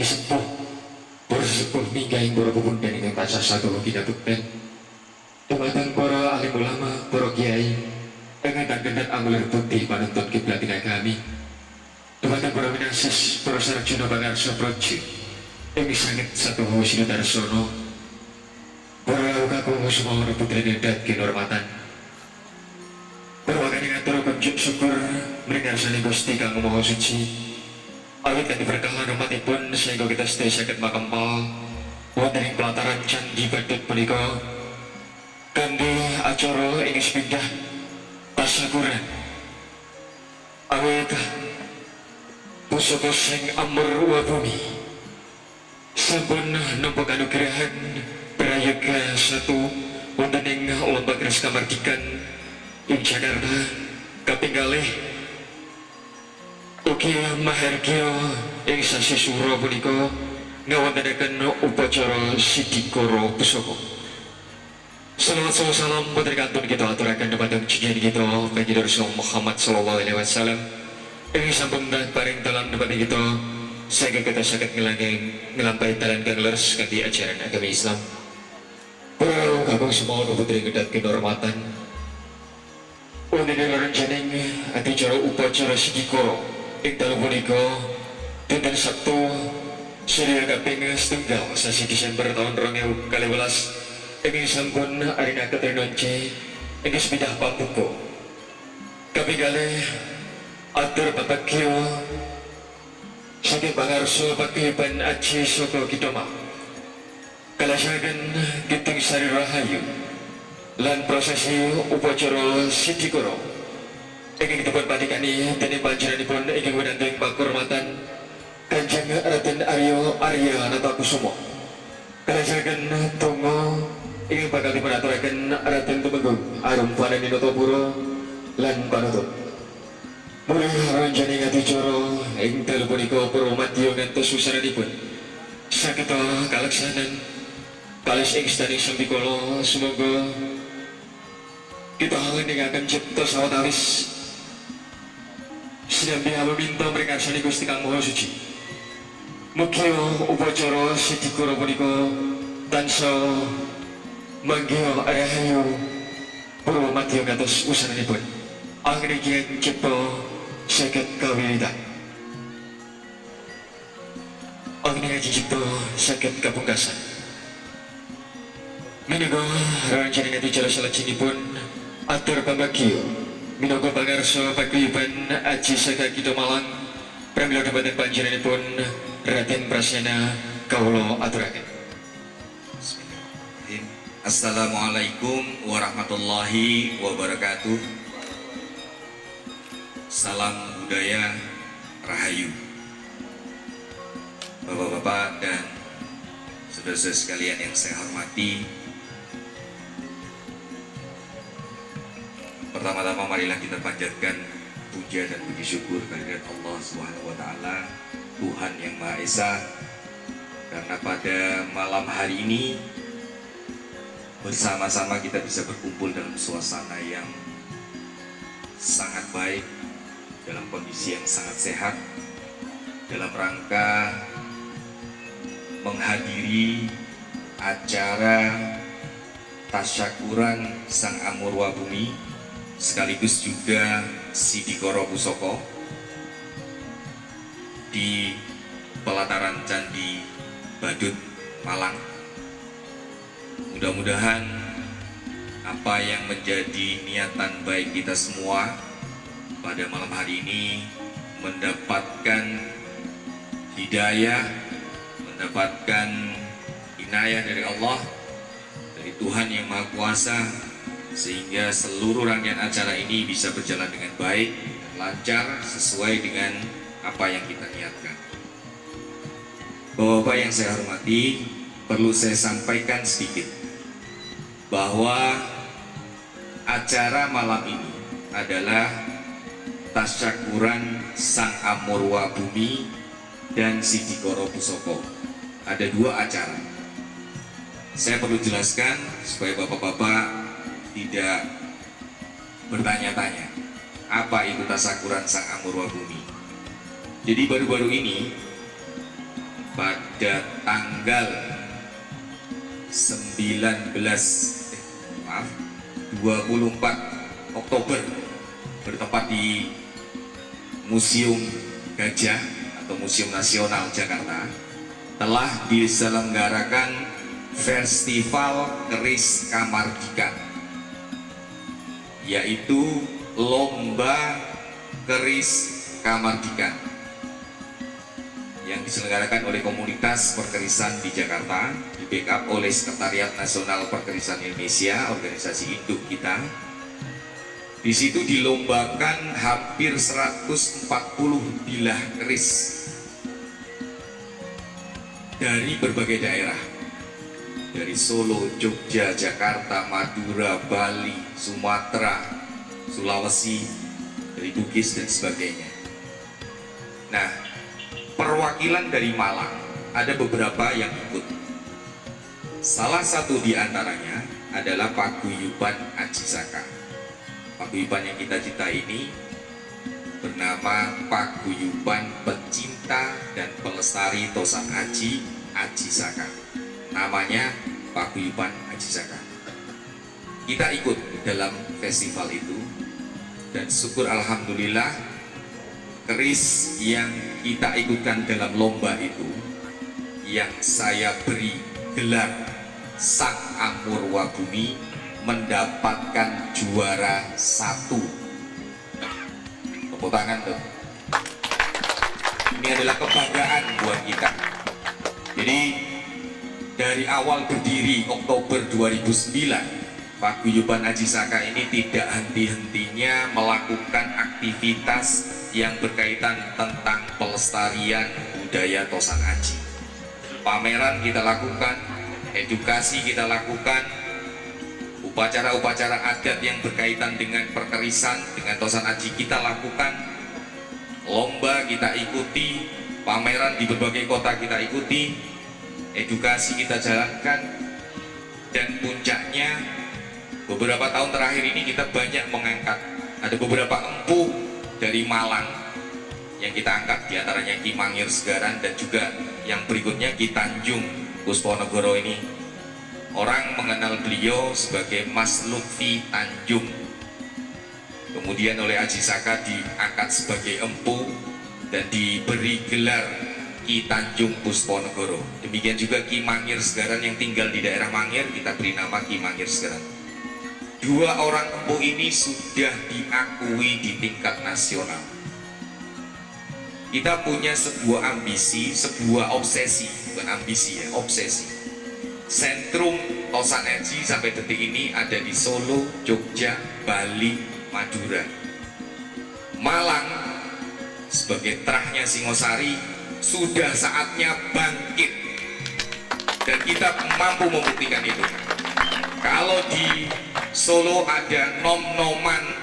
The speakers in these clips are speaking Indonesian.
sepuh bersepuh minggaing para bubun dan ingkang tansah satu kinabekten dumateng para alim ulama, para kiai ingkang gendat amulir bukti panuntun kiblatin agami dumateng para winasis, para sarjana pangarsa praja ing sanget satu sinudarsono para kakung semua putra nedat kinurmatan berwakani ngatur kunjuk syukur mringarsani Gusti kang Maha Suci awit kanthi berkah lan rahmatipun sehingga kita sedaya saged makempal wonten ing pelataran Candi Badut punika kanthi acara ing sepindah tasyakuran awit pusaka sing amur wa bumi sampun nampa kanugrahan prayoga satu wonten ing lomba keras kamardikan ing Jakarta kaping kalih ugi mahargya ing sasi sura punika ngawontenaken upacara sidikara pusaka. Salawat salam boten kantun kita aturaken dumateng junjungan kita Kanjeng Rasul Muhammad sallallahu alaihi wasallam ing sampun paring dalam dumateng kita sehingga kita saged ngelampahi dalan kang leres kanthi ajaran agama Islam. Para kakung semua putri kedat kinurmatan wonten ing rencanaing acara upacara sidikara ing dalu punika dinten Sabtu sedaya kaping setunggal sasi Desember tahun 2012 ing sampun arina ketrinonce ing sepindah pambuka kaping kalih atur babagya saking pangarsa paguyuban aji saka Kidoma kalasaken Giting Sari Rahayu lan prosesi upacara sidikara ingkang dipun panikani dening panjenenganipun ingkang wedanteng pakurmatan Kanjeng Raden Arya Natakusuma kalasaken donga ingkang bakal dipun aturaken Raden Tumenggung Arum Paneni Natapura lan panutup mulih ranjane adicara ing dalu punika para madya ngantos susananipun saged kaleksanan kalis ing staning sambikala semoga kita ninggalkan cipta sawetawis sinambi minta mringarsani Gusti Kang Maha Suci mugi upacara sidikara punika tansah manggih rahayu para madya ngantos usananipun anggenipun cipta saged kawiwitan anggenipun cipta saged kapungkasan menika rancangan acara salajengipun atur pambagya minangka pangarsa paguyuban aji saga Kidul Malang pramila dumateng panjenenganipun Raden Prasena kawula aturaken. Bismillahirrahmanirrahim. Assalamualaikum warahmatullahi wabarakatuh. Salam budaya rahayu. Bapak-bapak dan saudara-saudara sekalian yang saya hormati, pertama-tama marilah kita panjatkan puja dan puji syukur kehadirat Allah Subhanahu wa taala, Tuhan yang Maha Esa, karena pada malam hari ini bersama-sama kita bisa berkumpul dalam suasana yang sangat baik, dalam kondisi yang sangat sehat, dalam rangka menghadiri acara tasyakuran Sang Amurwa Bumi sekaligus juga Sidikara Pusaka di pelataran Candi Badut Malang. Mudah-mudahan apa yang menjadi niatan baik kita semua pada malam hari ini mendapatkan hidayah, mendapatkan inayah dari Allah, dari Tuhan yang Maha Kuasa, sehingga seluruh rangkaian acara ini bisa berjalan dengan baik, lancar, sesuai dengan apa yang kita niatkan. Bapak-bapak yang saya hormati, perlu saya sampaikan sedikit bahwa acara malam ini adalah tasyakuran Sang Amurwa Bumi dan Sidikara Pusaka. Ada dua acara. Saya perlu jelaskan supaya bapak-bapak tidak bertanya-tanya apa itu tasyakuran Sang Amurwa Bumi. Jadi baru-baru ini pada pada tanggal 24 Oktober bertempat di Museum Gajah atau Museum Nasional Jakarta telah diselenggarakan Festival Keris Kamardikan, yaitu Lomba Keris Kamardikan yang diselenggarakan oleh komunitas perkerisan di Jakarta, di backup oleh Sekretariat Nasional Perkerisan Indonesia, organisasi induk kita. Di situ dilombakan hampir 140 bilah keris dari berbagai daerah, dari Solo, Jogja, Jakarta, Madura, Bali, Sumatera, Sulawesi, dari Bugis dan sebagainya. Nah, perwakilan dari Malang ada beberapa yang ikut. Salah satu di antaranya adalah Paguyuban Aji Saka. Paguyuban yang kita cintai ini bernama Paguyuban Pencinta dan Pelestari Tosan Aji Saka. Namanya Paguyuban Aji Saka. Kita ikut dalam festival itu dan syukur alhamdulillah keris yang kita ikutkan dalam lomba itu yang saya beri gelar Sang Amurwabumi mendapatkan juara 1. Tepuk tangan tuh. Ini adalah kebanggaan buat kita. Jadi dari awal berdiri Oktober 2009, Paguyuban Aji Saka ini tidak henti-hentinya melakukan aktivitas yang berkaitan tentang pelestarian budaya Tosan Aji. Pameran kita lakukan, edukasi kita lakukan, upacara-upacara adat yang berkaitan dengan perkerisan, dengan Tosan Aji kita lakukan, lomba kita ikuti, pameran di berbagai kota kita ikuti, edukasi kita jalankan, dan puncaknya beberapa tahun terakhir ini kita banyak mengangkat. Ada beberapa empu dari Malang yang kita angkat, diantaranya Ki Mangir Segaran dan juga yang berikutnya Ki Tanjung Pusponegoro ini. Orang mengenal beliau sebagai Mas Lutfi Tanjung. Kemudian oleh Aji Saka diangkat sebagai empu dan diberi gelar Ki Tanjung Pusponegoro. Demikian juga Ki Mangir Segaran yang tinggal di daerah Mangir, kita beri nama Ki Mangir Segaran. Dua orang empu ini sudah diakui di tingkat nasional. Kita punya sebuah ambisi, sebuah obsesi, bukan ambisi ya, obsesi. Sentrum Tosan Aji sampai detik ini ada di Solo, Jogja, Bali, Madura. Malang sebagai terahnya Singosari sudah saatnya bangkit dan kita mampu membuktikan itu. Kalau di Solo ada nom-noman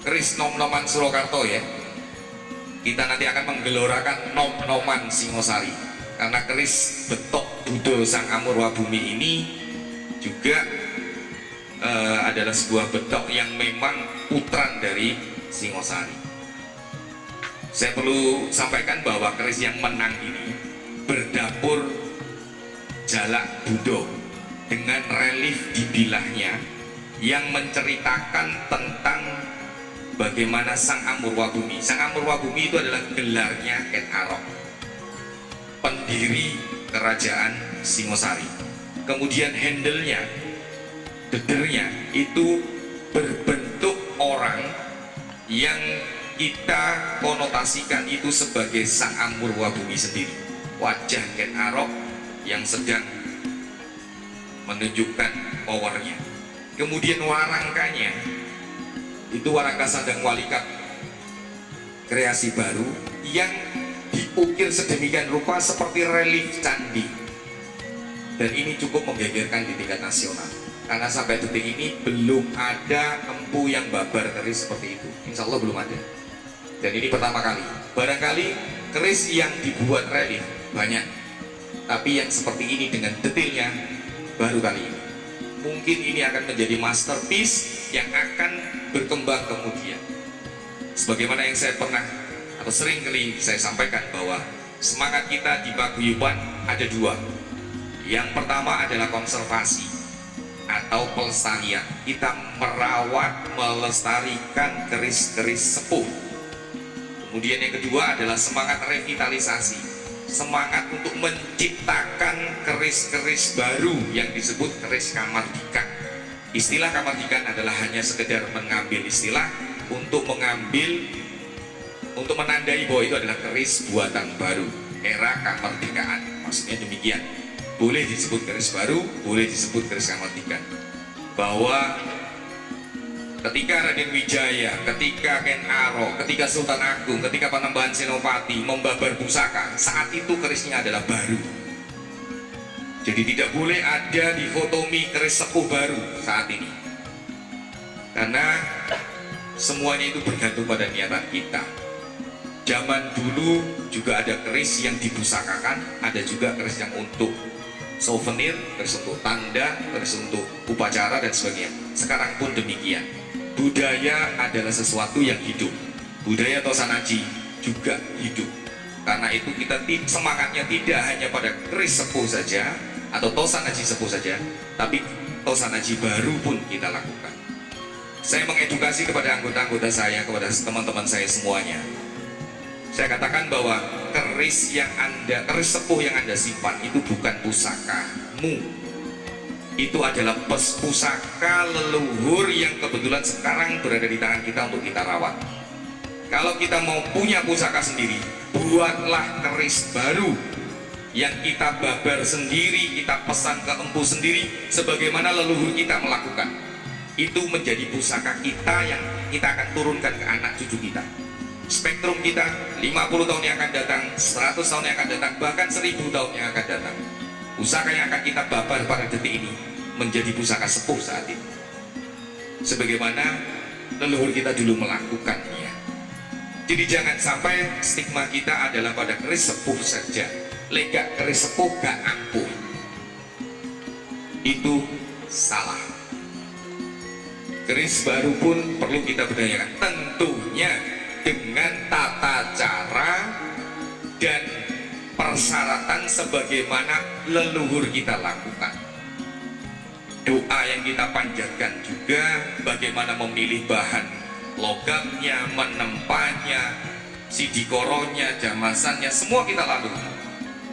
keris nom-noman Surakarta ya, kita nanti akan menggelorakan nom-noman Singosari. Karena keris betok Budo Sang Amurwabumi ini juga adalah sebuah betok yang memang putran dari Singosari. Saya perlu sampaikan bahwa keris yang menang ini berdapur Jalak Budo dengan relief di bilahnya yang menceritakan tentang bagaimana Sang Amurwabumi. Sang Amurwabumi itu adalah gelarnya Ken Arok, pendiri kerajaan Singosari. Kemudian handle-nya, dedernya itu berbentuk orang yang kita konotasikan itu sebagai Sang Amurwabumi sendiri. Wajah Ken Arok yang sedang menunjukkan powernya. Kemudian warangkanya itu warangka Sandang Walikat kreasi baru yang diukir sedemikian rupa seperti relief candi, dan ini cukup menggegerkan di tingkat nasional karena sampai detik ini belum ada empu yang babar keris seperti itu. Insya Allah belum ada, dan ini pertama kali. Barangkali keris yang dibuat relief banyak, tapi yang seperti ini dengan detailnya baru kali ini. Mungkin ini akan menjadi masterpiece yang akan berkembang kemudian. Sebagaimana yang saya pernah atau sering kali saya sampaikan bahwa semangat kita di paguyuban ada dua. Yang pertama adalah konservasi atau pelestarian. Kita merawat, melestarikan keris-keris sepuh. Kemudian yang kedua adalah semangat revitalisasi, semangat untuk menciptakan keris-keris baru yang disebut keris kamardikan. Istilah kamardikan adalah hanya sekedar mengambil istilah untuk menandai bahwa itu adalah keris buatan baru era kamardikaan. Maksudnya demikian. Boleh disebut keris baru, boleh disebut keris kamardikan. Bahwa ketika Raden Wijaya, ketika Ken Arok, ketika Sultan Agung, ketika Panembahan Senopati membabar pusaka, saat itu kerisnya adalah baru. Jadi tidak boleh ada dikotomi keris sepuh baru saat ini. Karena semuanya itu bergantung pada niatan kita. Zaman dulu juga ada keris yang dipusakakan, ada juga keris yang untuk souvenir, keris untuk tanda, keris untuk upacara dan sebagainya. Sekarang pun demikian. Budaya adalah sesuatu yang hidup. Budaya Tosanaji juga hidup. Karena itu kita semangatnya tidak hanya pada keris sepuh saja atau Tosanaji sepuh saja, tapi Tosanaji baru pun kita lakukan. Saya mengedukasi kepada anggota-anggota saya, kepada teman-teman saya semuanya. Saya katakan bahwa keris sepuh yang Anda simpan itu bukan pusakamu. Itu adalah pusaka leluhur yang kebetulan sekarang berada di tangan kita untuk kita rawat. Kalau kita mau punya pusaka sendiri, buatlah keris baru yang kita babar sendiri, kita pesan ke empu sendiri, sebagaimana leluhur kita melakukan. Itu menjadi pusaka kita yang kita akan turunkan ke anak cucu kita. Spektrum kita 50 tahun yang akan datang, 100 tahun yang akan datang, bahkan 1000 tahun yang akan datang. Pusaka yang akan kita babar pada detik ini menjadi pusaka sepuh saat ini. Sebagaimana leluhur kita dulu melakukannya. Jadi jangan sampai stigma kita adalah pada keris sepuh saja. Lega keris sepuh gak ampuh. Itu salah. Keris baru pun perlu kita budayakan. Tentunya dengan tata cara dan persyaratan sebagaimana leluhur kita lakukan. Doa yang kita panjatkan juga bagaimana memilih bahan logamnya, menempanya, sidikoronya, jamasannya, semua kita lalui.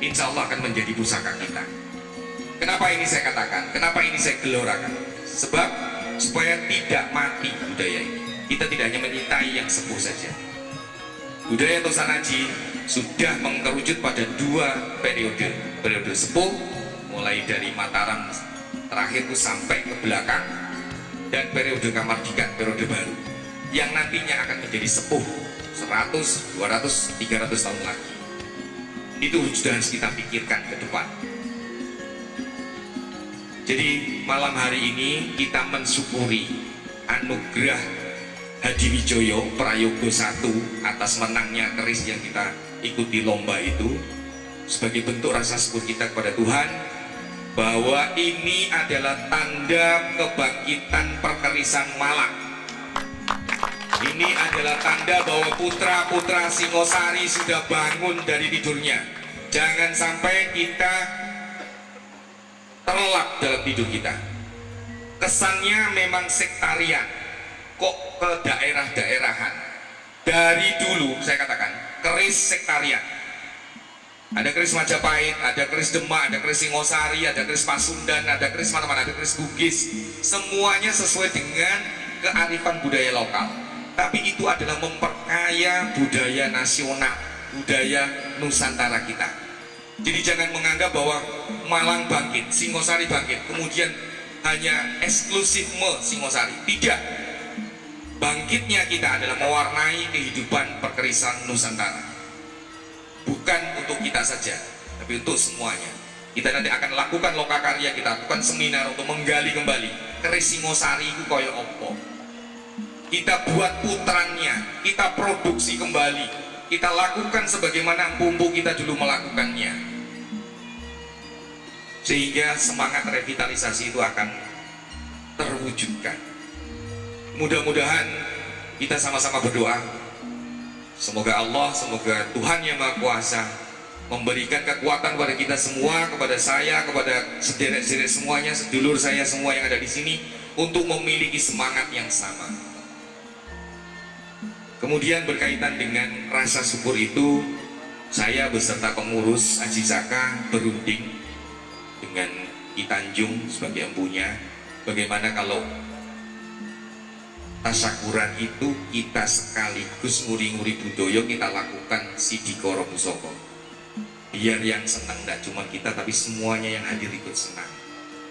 Insya Allah akan menjadi pusaka kita. Kenapa ini saya katakan? Kenapa ini saya gelorakan? Sebab supaya tidak mati budaya ini. Kita tidak hanya menyintai yang sepuh saja. Budaya Tosanaji sudah mengerucut pada dua periode. Periode sepuh, mulai dari Mataram terakhir itu sampai ke belakang. Dan periode Kamardikan, periode baru. Yang nantinya akan menjadi sepuh 100, 200, 300 tahun lagi. Itu sudah harus kita pikirkan ke depan. Jadi malam hari ini kita mensyukuri anugerah Hadiwijoyo Prayogo 1 atas menangnya keris yang kita ikuti lomba itu, sebagai bentuk rasa syukur kita kepada Tuhan bahwa ini adalah tanda kebangkitan perkerisan Malang. Ini adalah tanda bahwa putra-putra Singosari sudah bangun dari tidurnya. Jangan sampai kita terlelap dalam tidur kita. Kesannya memang sektarian, kok ke daerah-daerahan. Dari dulu saya katakan keris sektarian. Ada keris Majapahit, ada keris Demak, ada keris Singosari, ada keris Pasundan, ada keris mana-mana, ada keris Bugis. Semuanya sesuai dengan kearifan budaya lokal. Tapi itu adalah memperkaya budaya nasional, budaya Nusantara kita. Jadi jangan menganggap bahwa Malang bangkit, Singosari bangkit, kemudian hanya eksklusifme Singosari. Tidak. Bangkitnya kita adalah mewarnai kehidupan perkerisan Nusantara. Bukan untuk kita saja, tapi untuk semuanya. Kita nanti akan lakukan lokakarya, kita lakukan seminar untuk menggali kembali keris Singosari itu koyo opo. Kita buat putranya, kita produksi kembali, kita lakukan sebagaimana bumbu kita dulu melakukannya, sehingga semangat revitalisasi itu akan terwujudkan. Mudah-mudahan kita sama-sama berdoa, semoga Allah, semoga Tuhan Yang Maha Kuasa memberikan kekuatan kepada kita semua, kepada saya, kepada sederek-sederek semuanya, sedulur saya semua yang ada di sini, untuk memiliki semangat yang sama. Kemudian berkaitan dengan rasa syukur itu, saya beserta pengurus Aji Zaka berunding dengan Ki Tanjung sebagai empunya, bagaimana kalau tasyakuran itu kita sekaligus nguri-nguri budaya kita lakukan Sidikoro Pusaka. Biar yang senang tidak cuma kita, tapi semuanya yang hadir ikut senang.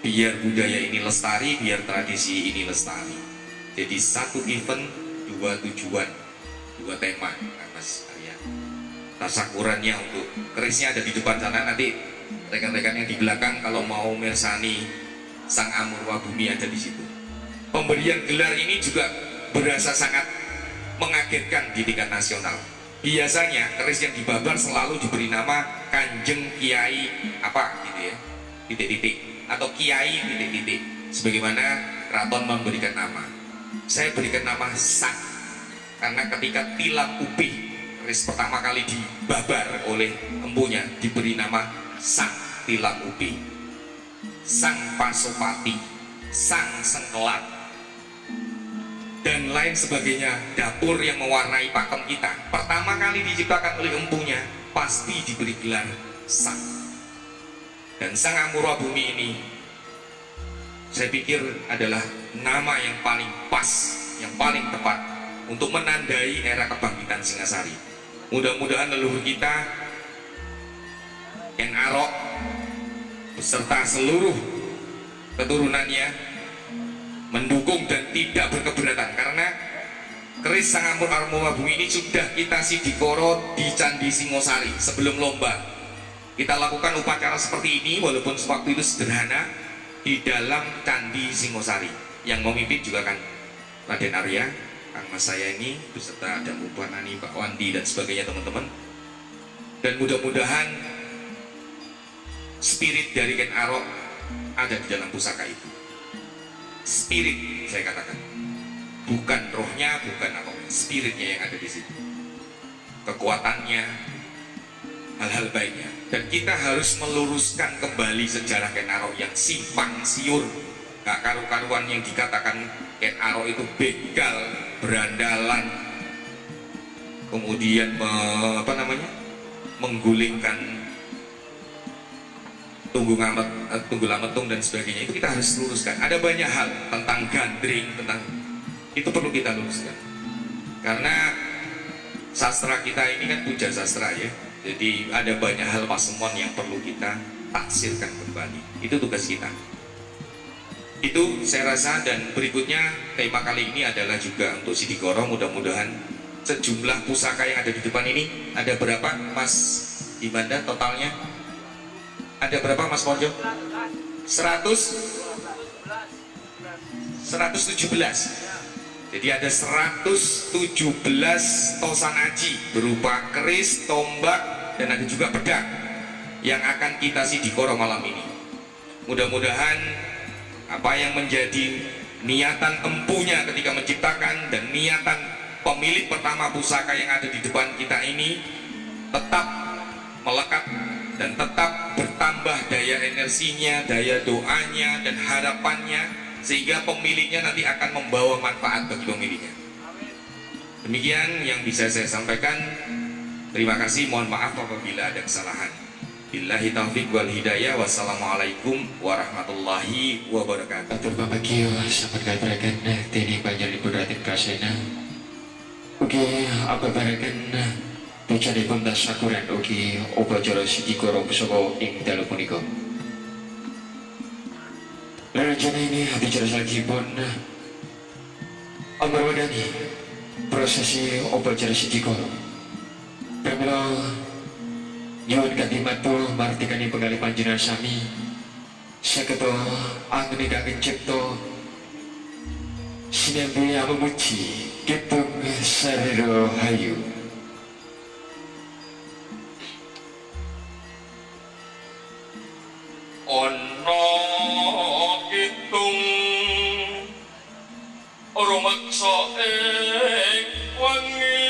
Biar budaya ini lestari, biar tradisi ini lestari. Jadi satu event, dua tujuan, dua tema, Mas Arya. Tasyakurannya untuk kerisnya ada di depan sana, nanti rekan-rekan yang di belakang kalau mau mersani Sang Amurwa Bumi ada di situ. Pemberian gelar ini juga berasa sangat mengagetkan di tingkat nasional. Biasanya keris yang dibabar selalu diberi nama Kanjeng Kiai apa gitu ya, titik-titik, atau Kiai titik-titik, sebagaimana keraton memberikan nama. Saya berikan nama Sang, karena ketika tilam upih keris pertama kali dibabar oleh empunya diberi nama Sang Tilam Upih, Sang Pasopati, Sang Sengkelat, dan lain sebagainya. Dapur yang mewarnai pakem kita pertama kali diciptakan oleh empunya pasti diberi gelar Sang. Dan Sang Amurwa Bumi ini saya pikir adalah nama yang paling pas, yang paling tepat untuk menandai era kebangkitan Singasari. Mudah-mudahan leluhur kita Ken Arok beserta seluruh keturunannya mendukung dan tidak berkeberatan, karena keris Sang Amurwa Bumi ini sudah kita sidikoro di Candi Singosari sebelum lomba. Kita lakukan upacara seperti ini walaupun sewaktu itu sederhana di dalam Candi Singosari. Yang memimpin juga kan Raden Arya, Kang Mas saya ini beserta ada Mbak Nani, Pak Wandi dan sebagainya teman-teman. Dan mudah-mudahan spirit dari Ken Arok ada di dalam pusaka itu. Spirit saya katakan, bukan rohnya, bukan apa, spiritnya yang ada di situ, kekuatannya, hal-hal baiknya. Dan kita harus meluruskan kembali sejarah Ken Arok yang simpang siur, gak karu-karuan, yang dikatakan Ken Arok itu begal, berandalan, kemudian menggulingkan tunggul ametung dan sebagainya. Itu kita harus luruskan. Ada banyak hal tentang gandring, tentang itu perlu kita luruskan, karena sastra kita ini kan puja sastra ya. Jadi ada banyak hal pasemon yang perlu kita taksirkan kembali. Itu tugas kita. Itu saya rasa. Dan berikutnya tema kali ini adalah juga untuk Sidikoro. Mudah-mudahan sejumlah pusaka yang ada di depan ini, ada berapa Mas Ibanda totalnya? Ada berapa Mas Morjo? 117. Jadi ada 117 tosan aji berupa keris, tombak, dan ada juga pedang yang akan kita sidikoro malam ini. Mudah-mudahan apa yang menjadi niatan empunya ketika menciptakan dan niatan pemilik pertama pusaka yang ada di depan kita ini tetap melekat dan tetap bertambah daya energinya, daya doanya, dan harapannya, sehingga pemiliknya nanti akan membawa manfaat bagi pemiliknya. Demikian yang bisa saya sampaikan. Terima kasih, mohon maaf apabila ada kesalahan. Billahi taufiq wal hidayah. Wassalamualaikum warahmatullahi wabarakatuh. Atur babagyo sampai barakan tini banyak iburatin kasena. Oke, apa barakan pucane pun tasyakuran ugi upacara Sidikoro Pusaka ing dalu punika. Rencana ini bicara salahipun ambarwadani prosesi upacara Sidikoro. Pramila nyuwun kanthi matur martikani penggalih panjenengan sami sageta anggen kagem cipta sinambi memuji kitung sarira hayu. Ono kitung rumeksa ing wengi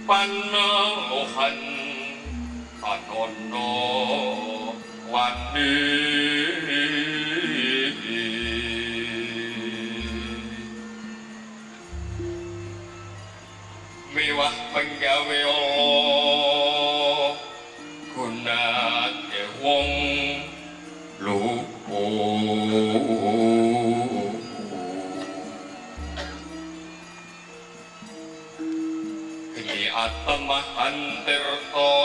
paneluhan kanono wani mewah penggawe Allah gunake wong luhur ini atemahan tirta